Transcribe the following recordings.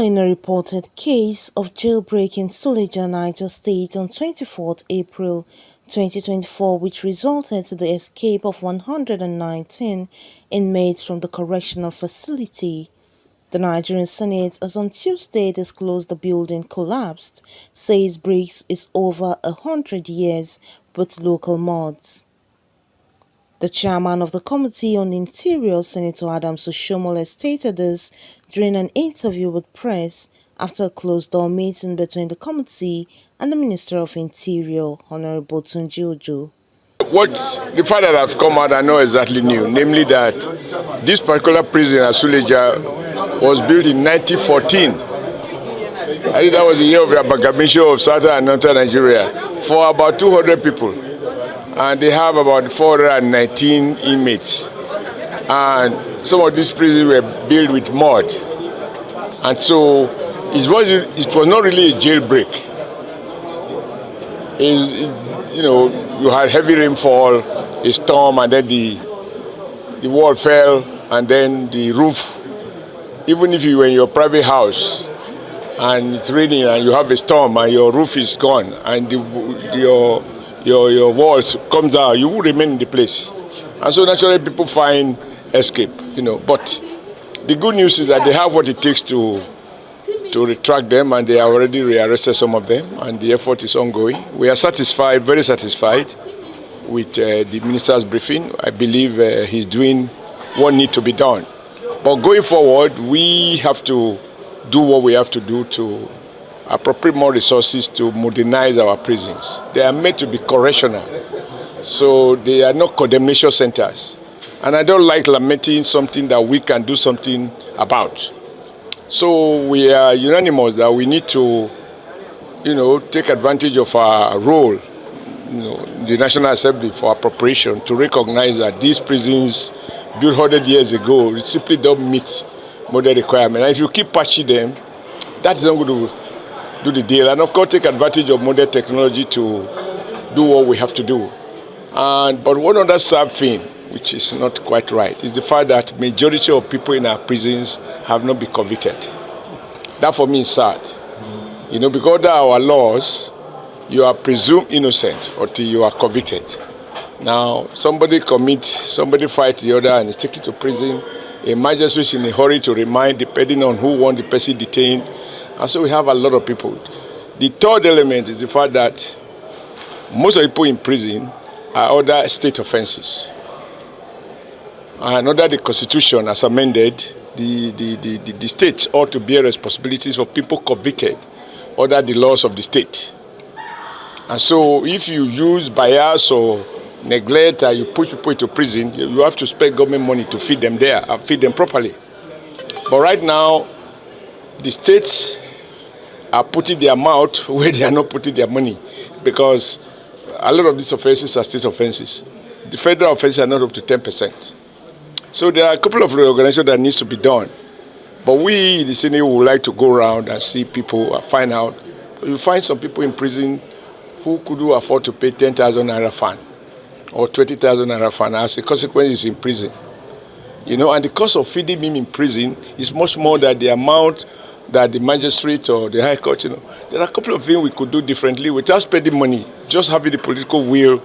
Following a reported case of jailbreak in Suleja, Niger State on 24 April 2024, which resulted to the escape of 119 inmates from the correctional facility, the Nigerian Senate has on Tuesday disclosed the building collapsed, says bricks is over 100 years with local mods. The chairman of the Committee on Interior, Senator Adams Oshiomhole, stated this during an interview with press after a closed-door meeting between the committee and the Minister of Interior, Honorable Tunji Ojo. What the fact that I've come out, I know exactly new, namely that this particular prison at Suleja was built in 1914. I think that was the year of the amalgamation of Southern and Northern Nigeria for about 200 people. And they have about 419 inmates. And some of these prisons were built with mud. And so it was not really a jailbreak. You had heavy rainfall, a storm, and then the wall fell, and then the roof. Even if you were in your private house and it's raining and you have a storm and your roof is gone and your walls come down, you will remain in the place. And so naturally people find escape, But the good news is that they have what it takes to retract them, and they have already rearrested some of them, and the effort is ongoing. We are satisfied, very satisfied with the minister's briefing. I believe he's doing what needs to be done. But going forward, we have to do what we have to do to appropriate more resources to modernize our prisons. They are meant to be correctional, so they are not condemnation centers. And I don't like lamenting something that we can do something about. So we are unanimous that we need to, take advantage of our role, in the National Assembly for appropriation to recognize that these prisons built 100 years ago simply don't meet modern requirements. And if you keep patching them, that is not going to do the deal. And of course, take advantage of modern technology to do what we have to do. But one other sad thing, which is not quite right, is the fact that majority of people in our prisons have not been convicted. That for me is sad. Because under our laws, you are presumed innocent until you are convicted. Now, somebody fights the other and is taken to prison. A magistrate is in a hurry to remand, depending on who wants the person detained. And so we have a lot of people. The third element is the fact that most of the people in prison are other state offenses. And under the Constitution, as amended, the state ought to bear responsibilities for people convicted under the laws of the state. And so if you use bias or neglect and you push people into prison, you have to spend government money to feed them there and feed them properly. But right now, the states are putting their mouth where they are not putting their money, because a lot of these offenses are state offenses. The federal offenses are not up to 10%. So there are a couple of reorganizations that needs to be done. But we, the Senate, would like to go around and see people, find out. You find some people in prison who could afford to pay 10,000 naira fine or 20,000 naira fine. As a consequence, he's in prison. And the cost of feeding him in prison is much more than the amount that the magistrate or the high court, There are a couple of things we could do differently without spending money, just having the political will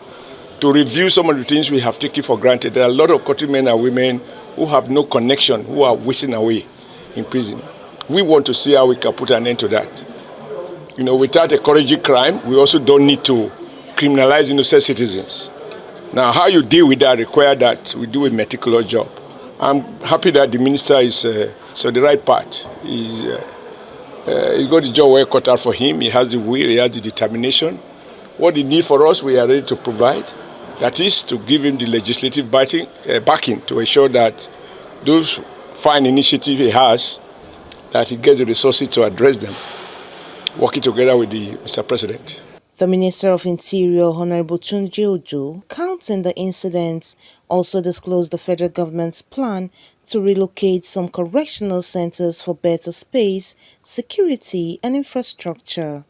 to review some of the things we have taken for granted. There are a lot of countrymen and women who have no connection, who are wasting away in prison. We want to see how we can put an end to that. Without encouraging crime, we also don't need to criminalize innocent citizens. Now, how you deal with that requires that we do a meticulous job. I'm happy that the minister is on the right path. He's got the job well cut out for him. He has the will, he has the determination. What he needs for us, we are ready to provide. That is to give him the legislative backing to ensure that those fine initiatives he has, that he gets the resources to address them, working together with Mr. President. The Minister of Interior, Honorable Tunji Ojo, counting the incidents, also disclosed the federal government's plan to relocate some correctional centers for better space, security, and infrastructure.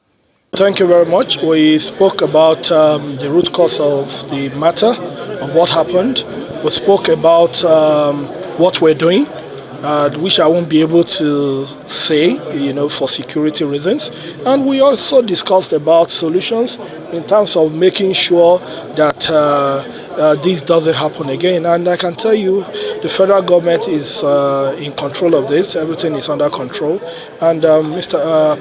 Thank you very much. We spoke about the root cause of the matter, of what happened. We spoke about what we're doing. which I won't be able to say, for security reasons. And we also discussed about solutions in terms of making sure that this doesn't happen again. And I can tell you the federal government is in control of this. Everything is under control. And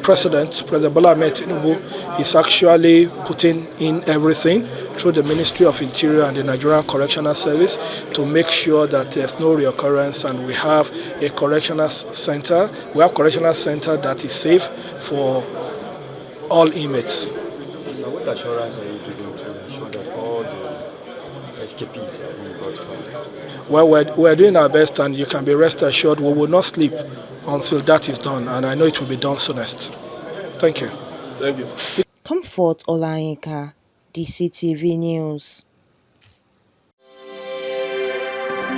President Bola Ahmed Tinubu is actually putting in everything through the Ministry of Interior and the Nigerian Correctional Service to make sure that there's no reoccurrence, and we have a correctional center. We have correctional center that is safe for all inmates. So what assurance are you giving to ensure that all the escapees are being brought home? Well, we're doing our best, and you can be rest assured we will not sleep until that is done, and I know it will be done soonest. Thank you. Thank you. Comfort Olayinka, DCTV News.